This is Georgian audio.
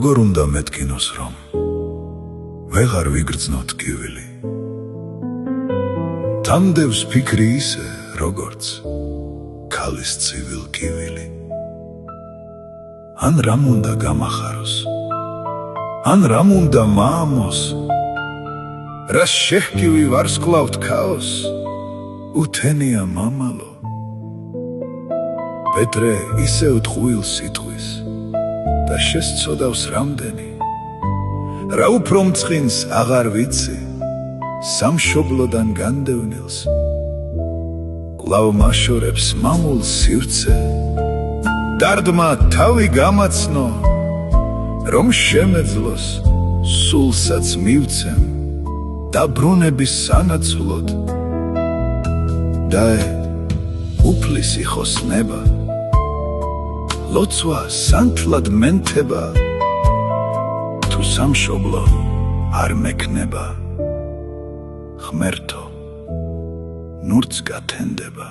როგორ უნდა მეტკინოს რომ ვეღარ ვიგრძნოთ კივილი თამდევს ფიქრი ისე როგორც ქალის ცივილ კივილი ან რამ უნდა გამახაროს ან რამ უნდა მაამოს რა შეჰკივი ვარსკვლავთ ქაოს უთენია მამალო პეტრე ისევ ტყუილ სიტყვის და შესწოდავს რამდენი რა უფრო მწყინს აღარ ვიცი სამშობლოდან განდევნილს კვლავ მაშორებს მამულ სივრცე დარდმა თავი გამაცნო რომ შემეძლოს სულსაც მივცემ დაბრუნების სანაცვლოდ დაე უფლისი ხოსნება ლოცვა სანთლად მენთება თუ სამშობლო არ მექნება ღმერთო ნურც გათენდება